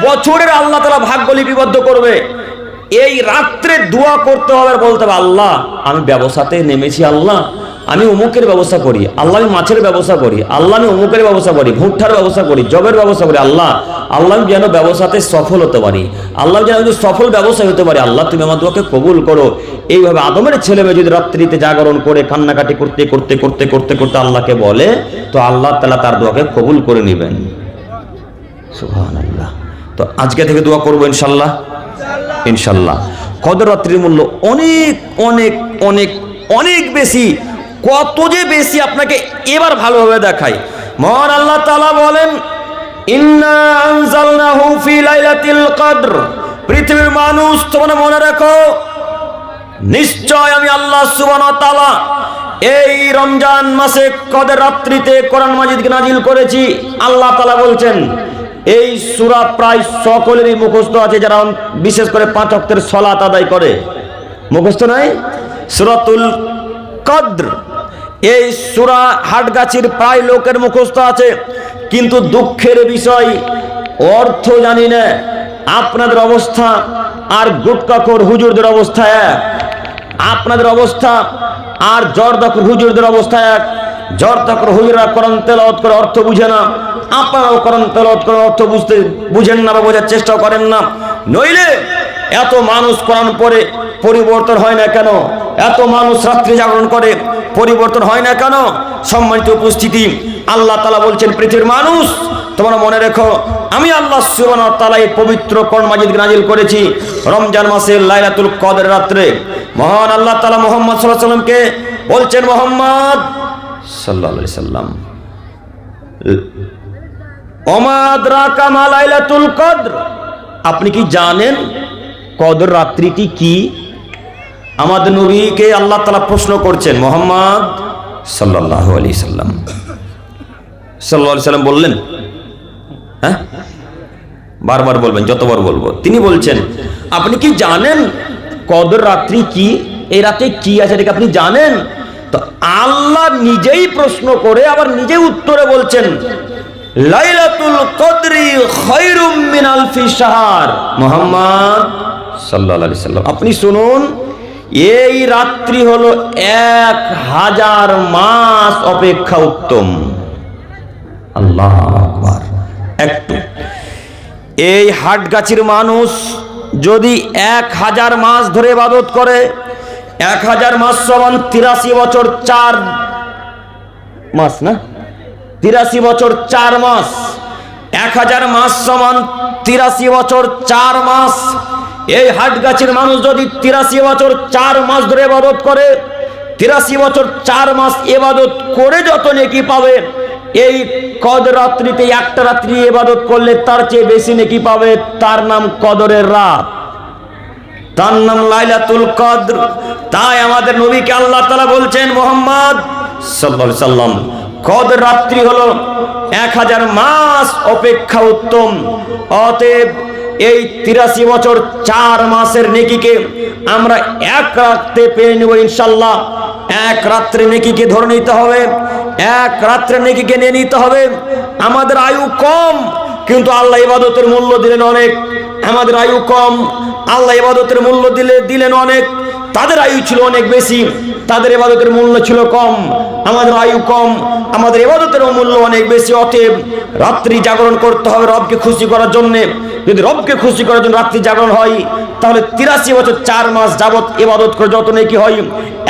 বছরের আল্লাহ তাআলা ভাগ্য লিপিবদ্ধ করবে। এই রাত্রে দোয়া করতে হবে আর বলতে হবে, আল্লাহ আমি ব্যবসাতে নেমেছি, আল্লাহ আমি অমুকের ব্যবস্থা করি, আল্লাহ আমি মাছের ব্যবস্থা করি, আল্লাহ আমি অমুকের ব্যবস্থা করি, ভুট্টার ব্যবস্থা করি, জবের ব্যবস্থা করি, আল্লাহ আল্লাহ আমি যেন ব্যবসাতে সফল হতে পারি, আল্লাহ যেন সফল ব্যবসায় হতে পারি, আল্লাহ তুমি আমার দোয়াকে কবুল করো। এইভাবে আদমের ছেলে মেয়ে যদি রাত্রিতে জাগরণ করে কান্নাকাটি করতে করতে করতে করতে করতে আল্লাহকে বলে, তো আল্লাহ তাআলা তার দোয়াকে কবুল করে নেবেন। সুবহানাল্লাহ। তো আজকে থেকে দোয়া করবো ইনশাল্লাহ, ইনশাল্লাহ। কদর রাত্রির মূল্য অনেক অনেক অনেক অনেক বেশি। কত যে বেশি আপনাকে এবার ভালোভাবে দেখাই। মহান আল্লাহ তাআলা বলেন, ইন্না আনজালনাহু ফি লাইলাতিল কদর। পৃথিবীর মানুষ তোমরা মনে রাখো, নিশ্চয় আমি আল্লাহ সুবহানাহু ওয়া তাআলা এই রমজান মাসে কদর রাত্রিতে কোরআন মাজিদকে নাজিল করেছি। আল্লাহ তাআলা বলছেন, এই সূরা প্রায় সকলেরই মুখস্থ আছে, যারা বিশেষ করে 5 ওয়াক্তের সালাত আদায় করে। মুখস্থ নাই সূরাতুল কদর? এই সূরা হাটগাছির প্রায় লোকের মুখস্থ আছে, কিন্তু দুঃখের বিষয় অর্থ জানি না। আপনাদের অবস্থা আর গুটকাখোর হুজুরদের অবস্থা এক, আপনাদের অবস্থা আর জর্দাখোর হুজুরদের অবস্থা এক। জর্দাখোর হুজুররা কোরআন তেলাওয়াত করে অর্থ বুঝে না, আপনারাও কোরআন তেলাওয়াত করে অর্থ বুঝেন না বা বোঝার চেষ্টা করেন না। নইলে এত মানুষ কোরআন পড়ে পরিবর্তন হয় না কেন? এত মানুষ রাত্রি জাগরণ করে পরিবর্তন হয় না কেন? সম্মানিত উপস্থিতি, আল্লাহ তাআলা বলছেন, পৃথিবীর মানুষ তোমরা মনে রেখো, আমি আল্লাহ সুবহানাহু ওয়া তাআলা এই পবিত্র কোরআন মাজিদ নাজিল করেছি রমজান মাসের লাইলাতুল কদর রাত্রে। মহান আল্লাহ তাআলা মুহাম্মদ সাল্লাল্লাহু আলাইহি সাল্লামকে বলছেন, মুহাম্মদ সাল্লাল্লাহু আলাইহি সাল্লাম, ওমা আদরাকা মা লাইলাতুল কদর, আপনি কি জানেন কদর রাত্রিটি কি? আমাদের নবীকে আল্লাহ তাআলা প্রশ্ন করছেন। মুহাম্মদ সাল্লাল্লাহু আলাইহি সাল্লাম সাল্লাল্লাহু আলাইহি সাল্লাম বললেন, হ্যাঁ বারবার বলবেন, যতবার বলবো। তিনি বলছেন, আপনি কি জানেন কদর রাত্রি কি? এই রাতে কি আছে এটা আপনি জানেন? তো আল্লাহ নিজেই প্রশ্ন করে আবার নিজেই উত্তরে বলছেন, লাইলাতুল কদরি খায়রুম মিন আলফি শাহর। মুহাম্মদ সাল্লাল্লাহু আলাইহি সাল্লাম, আপনি শুনুন, এই রাত্রি হলো 1000 মাস অপেক্ষা উত্তম। আল্লাহু আকবার। একটু এই হাটগাছির মানুষ যদি 1000 মাস ধরে ইবাদত করে, 1000 মাস সমান 83 বছর 4 মাস, না 83 বছর 4 মাস। 1000 মাস সমান 83 বছর 4 মাস। এই হাটগাছির মানুষ যদি 83 বছর 4 মাস ধরে ইবাদত করে, 83 বছর 4 মাস ইবাদত করে যত নেকি পাবে, এই কদর রাত্রিতে একটা রাত্রি ইবাদত করলে তার চেয়ে বেশি নেকি পাবে। তার নাম কদরের রাত, তার নাম লাইলাতুল কদর। তাই আমাদের নবীকে আল্লাহ তাআলা বলছেন, মুহাম্মদ সাল্লাল্লাহু আলাইহি সাল্লাম, কদর রাত্রি হলো 1000 মাস অপেক্ষা উত্তম। অতএব এই 83 বছর 4 মাসের নেকিকে আমরা এক রাতে পেয়ে নেব ইনশাআল্লাহ। এক রাত্রে নেকিকে ধরে নিতে হবে, এক রাত্রে নেকিকে নিয়ে নিতে হবে। আমাদের আয়ু কম, কিন্তু আল্লাহ ইবাদতের মূল্য দিলেন অনেক। আমাদের আয়ু কম, আল্লাহ ইবাদতের মূল্য দিলেন অনেক। তাদের আয়ু ছিল অনেক বেশি, তাদের ইবাদতের মূল্য ছিল কম। আমাদের আয়ু কম, আমাদের ইবাদতের মূল্য অনেক বেশি। অতএব রাত্রি জাগরণ করতে হবে রবকে খুশি করার জন্য। যদি রবকে খুশি করার জন্য রাত্রি জাগরণ হয়, তাহলে 83 বছর 4 মাস যাবত ইবাদত করে যত নেকি হয়,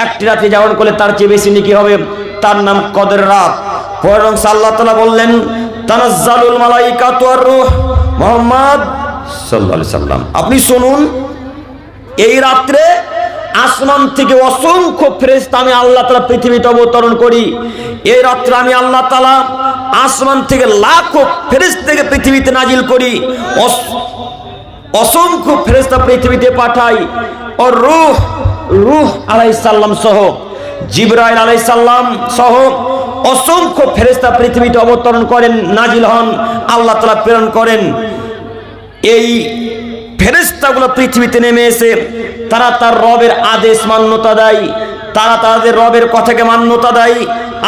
একটি রাত্রি জাগরণ করলে তার চেয়ে বেশি নেকি হবে। তার নাম কদরের রাত। বরং আল্লাহ তাআলা বললেন, তানাজ্জালুল মালাইকাতু ওয়ার রূহ। মুহাম্মদ সাল্লাল্লাহু আলাইহি সাল্লাম, আপনি শুনুন, এই রাত্রে আসমান থেকে অসংখ্য ফেরেশতা আমি আল্লাহ তাআলা পৃথিবীতে অবতরণ করি। এই রাত্রে আমি আল্লাহ তাআলা আসমান থেকে লাখো ফেরেশতাকে পৃথিবীতে নাজিল করি। অসংখ্য ফেরেশতা পৃথিবীতে পাঠাই। ও রূহ আলাইহিস সালাম সহ, জিবরাইল আলাইহিস সালাম সহ অসংখ্য ফেরেশতা পৃথিবীতে অবতরণ করেন, নাজিল হন, আল্লাহ তাআলা প্রেরণ করেন। এই ফেরেশতাগুলো পৃথিবীতে নেমে এসে তারা তার রবের আদেশ মান্যতা দেয়, তারা তাদের রবের কথাকে মান্যতা দেয়।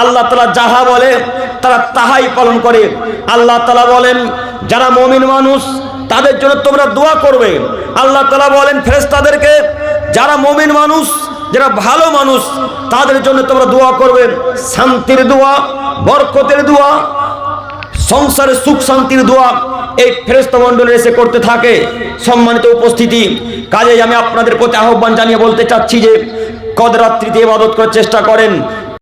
আল্লাহ তাআলা যাহা বলে তারা তাহাই পালন করে। আল্লাহ তাআলা বলেন, যারা মুমিন মানুষ তাদের জন্য তোমরা দোয়া করবে। আল্লাহ তাআলা বলেন ফেরেশতাদেরকে, যারা মুমিন মানুষ, যারা ভালো মানুষ, তাদের জন্য তোমরা দোয়া করবে, শান্তির দোয়া, বরকতের দোয়া, সংসারে সুখ শান্তির দোয়া এই ফেরেশতা মণ্ডলী এসে করতে থাকে। সম্মানিত উপস্থিতি, কাজেই আমি আপনাদের প্রতি আহ্বান জানিয়ে বলতে চাচ্ছি যে কদর রাত্রিতে ইবাদত করার চেষ্টা করেন।